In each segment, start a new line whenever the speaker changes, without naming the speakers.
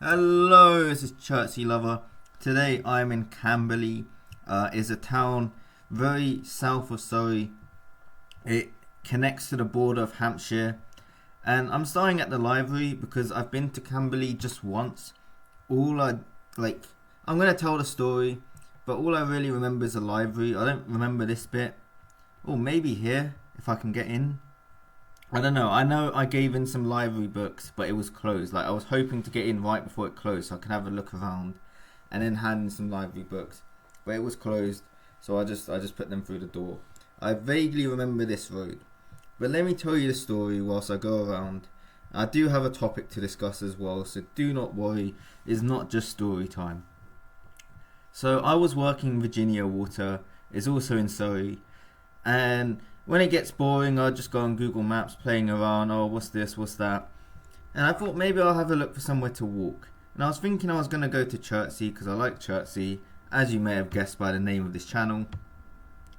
Hello, this is Chertsey Lover. Today I'm in Camberley. It's a town very south of Surrey. It connects to the border of Hampshire. And I'm starting at the library because I've been to Camberley just once. All I like, I'm going to tell the story, but all I really remember is the library. I don't remember this bit. Oh, maybe here, if I can get in. I don't know. I know I gave in some library books, but it was closed. Like I was hoping to get in right before it closed, so I could have a look around, and then hand in some library books. But it was closed, so I just put them through the door. I vaguely remember this road, but let me tell you the story whilst I go around. I do have a topic to discuss as well, so do not worry. It's not just story time. So I was working in Virginia Water. It's also in Surrey, and when it gets boring, I'll just go on Google Maps, playing around. Oh, what's this? What's that? And I thought maybe I'll have a look for somewhere to walk. And I was thinking I was going to go to Chertsey because I like Chertsey, as you may have guessed by the name of this channel.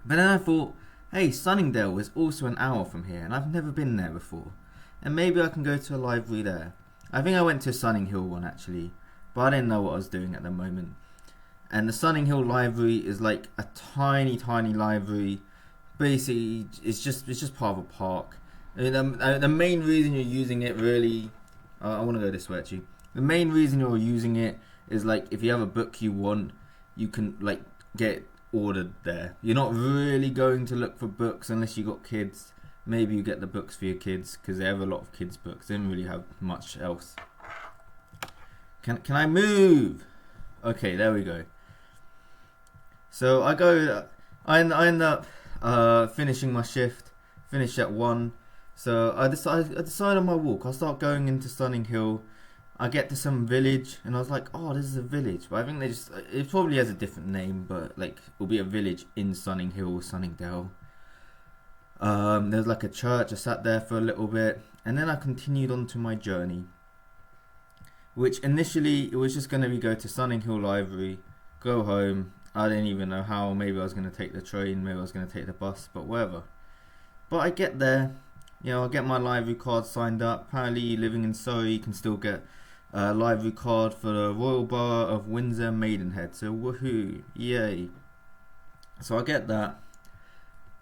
But then I thought, hey, Sunningdale is also an hour from here, and I've never been there before. And maybe I can go to a library there. I think I went to Sunninghill one actually, but I didn't know what I was doing at the moment. And the Sunninghill Library is like a tiny, tiny library. Basically, it's just part of a park. I mean, the main reason you're using it really, I want to go this way actually. The main reason you're using it is like if you have a book you want, you can like get ordered there. You're not really going to look for books unless you got kids. Maybe you get the books for your kids because they have a lot of kids books. They don't really have much else. Can I move? Okay, there we go. So I end up finishing my shift, finish at 1. So I decide on my walk. I start going into Sunninghill. I get to some village and I was like, oh, this is a village. But I think it probably has a different name, but like it'll be a village in Sunninghill or Sunningdale. There's like a church. I sat there for a little bit and then I continued on to my journey. Which initially it was just going to be go to Sunninghill Library, go home. I didn't even know how. Maybe I was going to take the train, maybe I was going to take the bus, but whatever. But I get there, I get my library card signed up. Apparently, living in Surrey, you can still get a library card for the Royal Borough of Windsor Maidenhead. So woohoo, yay! So I get that,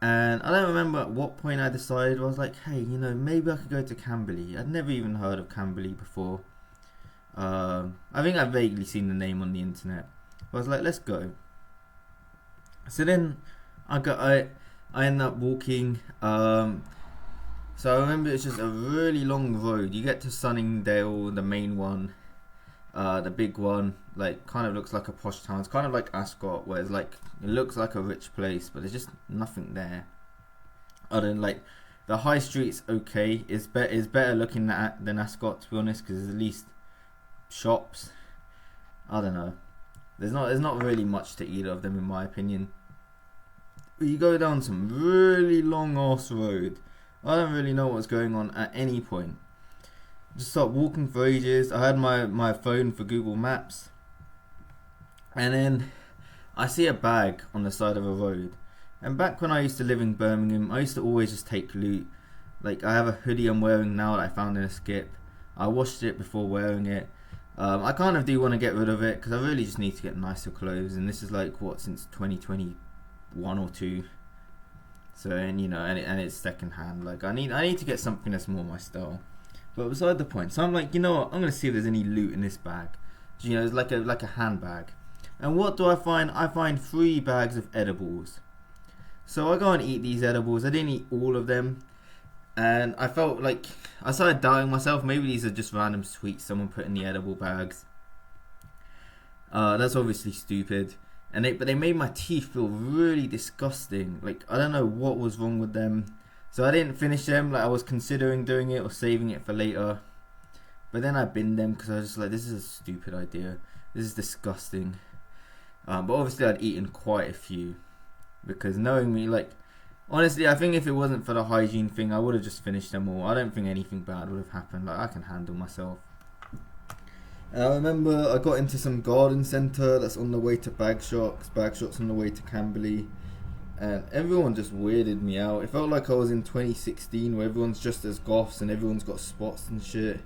and I don't remember at what point I decided. I was like, hey, maybe I could go to Camberley. I'd never even heard of Camberley before. I think I've vaguely seen the name on the internet. I was like, let's go. So then I end up walking. So I remember it's just a really long road. You get to Sunningdale, the main one, the big one. Like kind of looks like a posh town. It's kind of like Ascot, where it's like it looks like a rich place, but there's just nothing there. Other than like the high street's okay. It's better looking than Ascot, to be honest, because there's at least shops. I don't know. There's not really much to either of them in my opinion. But you go down some really long ass road. I don't really know what's going on at any point. Just start walking for ages. I had my phone for Google Maps. And then I see a bag on the side of a road. And back when I used to live in Birmingham, I used to always just take loot. Like I have a hoodie I'm wearing now that I found in a skip. I washed it before wearing it. I kind of do want to get rid of it because I really just need to get nicer clothes, and this is like since 2021 or 2. So and it's second hand. Like I need to get something that's more my style. But beside the point, so I'm like, you know what? I'm gonna see if there's any loot in this bag. It's like a handbag. And what do I find? I find 3 bags of edibles. So I go and eat these edibles. I didn't eat all of them. And I felt like I started doubting myself. Maybe these are just random sweets someone put in the edible bags. That's obviously stupid. But they made my teeth feel really disgusting. Like I don't know what was wrong with them. So I didn't finish them. Like I was considering doing it or saving it for later. But then I binned them because I was just like, this is a stupid idea. This is disgusting. But obviously I'd eaten quite a few because knowing me, like. Honestly, I think if it wasn't for the hygiene thing, I would have just finished them all. I don't think anything bad would have happened. Like, I can handle myself. And I remember I got into some garden centre that's on the way to Bagshot. Bagshot's on the way to Camberley. And everyone just weirded me out. It felt like I was in 2016 where everyone's just as goths and everyone's got spots and shit.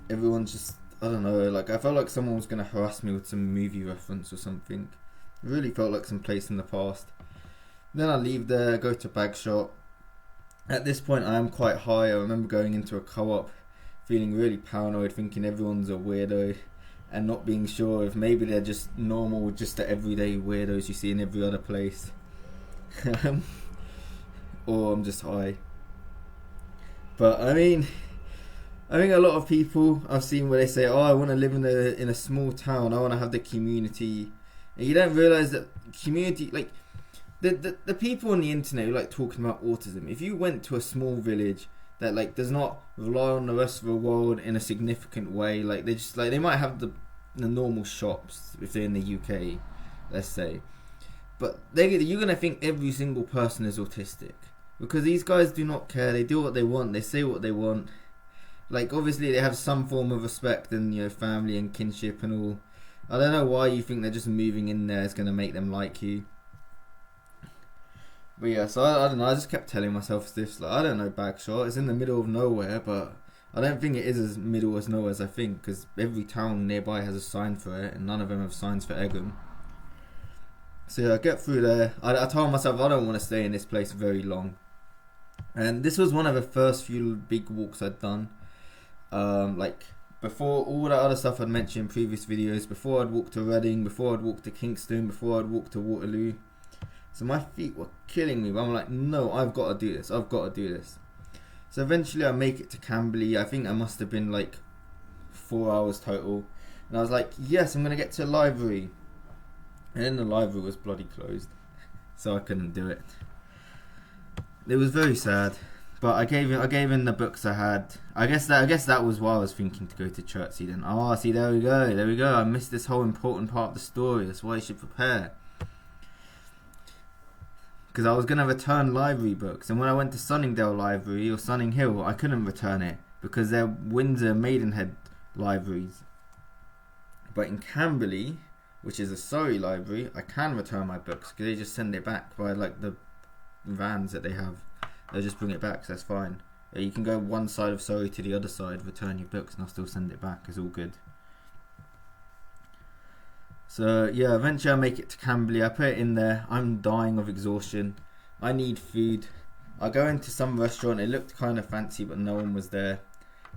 Everyone's just, I don't know, like I felt like someone was gonna harass me with some movie reference or something. It really felt like some place in the past. Then I leave there, go to Bagshot. At this point I am quite high. I remember going into a co-op feeling really paranoid, thinking everyone's a weirdo, and not being sure if maybe they're just normal, just the everyday weirdos you see in every other place. Or I'm just high. But I mean, I think a lot of people I've seen where they say, oh, I want to live in a small town, I want to have the community. And you don't realise that community, like the people on the internet who like talking about autism, if you went to a small village that like does not rely on the rest of the world in a significant way, like they just like, they might have the normal shops if they're in the UK, let's say, but you're gonna think every single person is autistic, because these guys do not care. They do what they want, they say what they want. Like obviously they have some form of respect and, you know, family and kinship and all. I don't know why you think they're just moving in there is gonna make them like you. But yeah, so I don't know, I just kept telling myself this, like, I don't know Bagshot, it's in the middle of nowhere, but I don't think it is as middle as nowhere as I think, because every town nearby has a sign for it, and none of them have signs for Egham. So yeah, I get through there. I told myself I don't want to stay in this place very long. And this was one of the first few big walks I'd done. Like, before all that other stuff I'd mentioned in previous videos, before I'd walked to Reading, before I'd walked to Kingston, before I'd walked to Waterloo. So my feet were killing me, but I'm like, no, I've got to do this, I've got to do this. So eventually I make it to Camberley. I think I must have been like 4 hours total. And I was like, yes, I'm going to get to the library. And then the library was bloody closed. So I couldn't do it. It was very sad. But I gave in the books I had. I guess that was why I was thinking to go to Chertsey then. Oh, see, there we go. I missed this whole important part of the story. That's why you should prepare. Because I was going to return library books, and when I went to Sunningdale Library or Sunning Hill, I couldn't return it because they're Windsor Maidenhead libraries. But in Camberley, which is a Surrey library, I can return my books because they just send it back by like the vans that they have. They'll just bring it back, so that's fine. You can go one side of Surrey to the other side, return your books, and I'll still send it back. It's all good. So yeah, eventually I make it to Camberley. I put it in there. I'm dying of exhaustion. I need food. I go into some restaurant. It looked kind of fancy, but no one was there.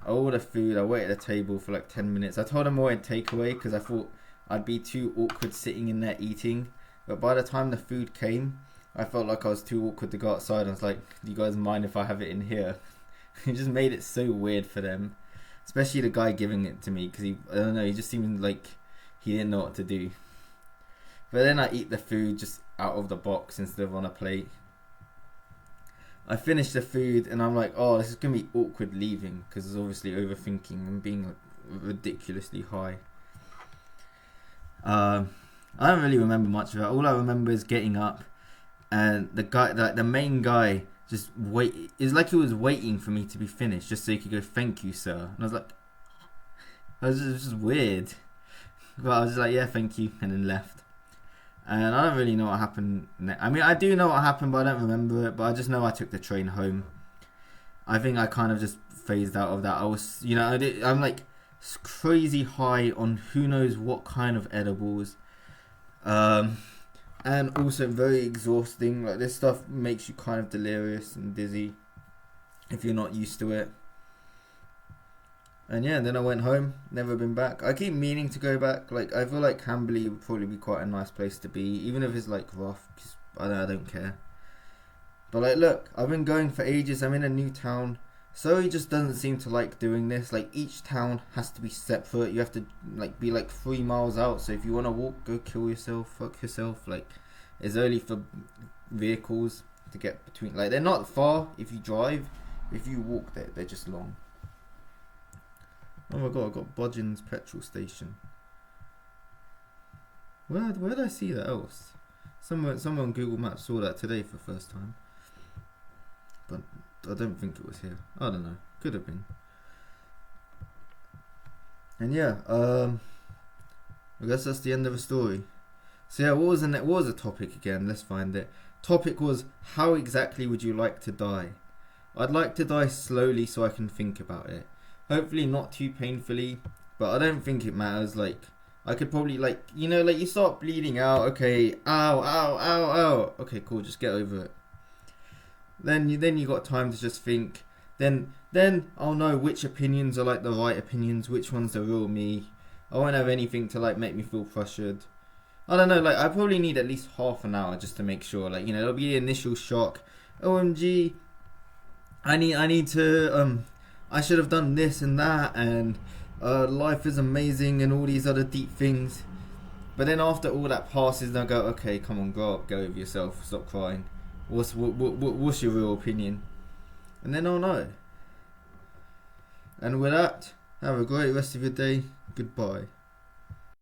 I order food. I wait at the table for like 10 minutes. I told them I wanted takeaway because I thought I'd be too awkward sitting in there eating. But by the time the food came, I felt like I was too awkward to go outside. I was like, do you guys mind if I have it in here? It just made it so weird for them. Especially the guy giving it to me, because I don't know, he just seemed like he didn't know what to do. But then I eat the food just out of the box instead of on a plate. I finish the food and I'm like, oh, this is going to be awkward leaving, because it's obviously overthinking and being like ridiculously high. I don't really remember much of it. All I remember is getting up and the guy, the main guy, just wait. It's like he was waiting for me to be finished just so he could go, thank you, sir. And I was like, it was just weird. But I was just like, yeah, thank you, and then left. And I don't really know what happened. I mean, I do know what happened, but I don't remember it. But I just know I took the train home. I think I kind of just phased out of that. I was, you know, I'm like crazy high on who knows what kind of edibles. And also very exhausting. Like, this stuff makes you kind of delirious and dizzy if you're not used to it. And yeah, then I went home, never been back. I keep meaning to go back. Like, I feel like Camberley would probably be quite a nice place to be, even if it's like rough, cause I don't care. But like, look, I've been going for ages. I'm in a new town. Surrey just doesn't seem to like doing this. Like, each town has to be separate. You have to like be like 3 miles out. So if you want to walk, go kill yourself, fuck yourself. Like, it's only for vehicles to get between. Like, they're not far if you drive. If you walk, they're just long. Oh my god, I got Bodgens petrol station. Where did I see that else? Someone on Google Maps saw that today for the first time. But I don't think it was here. I don't know. Could have been. And yeah, I guess that's the end of the story. So yeah, what was the topic again? Let's find it. Topic was, how exactly would you like to die? I'd like to die slowly so I can think about it. Hopefully not too painfully. but I don't think it matters. Like, I could probably, like, you know, like, you start bleeding out, okay, ow, ow, ow, ow, okay, cool, just get over it. Then you got time to just think. Then I'll know which opinions are like the right opinions, which one's the real me. I won't have anything to like make me feel pressured. I don't know, like, I probably need at least half an hour just to make sure, like, you know, there'll be the initial shock. OMG, I need to, I should have done this and that, and life is amazing and all these other deep things. But then after all that passes, they'll go, okay, come on, grow up, go over yourself, stop crying. What's your real opinion? And then I'll know. And with that, have a great rest of your day. Goodbye.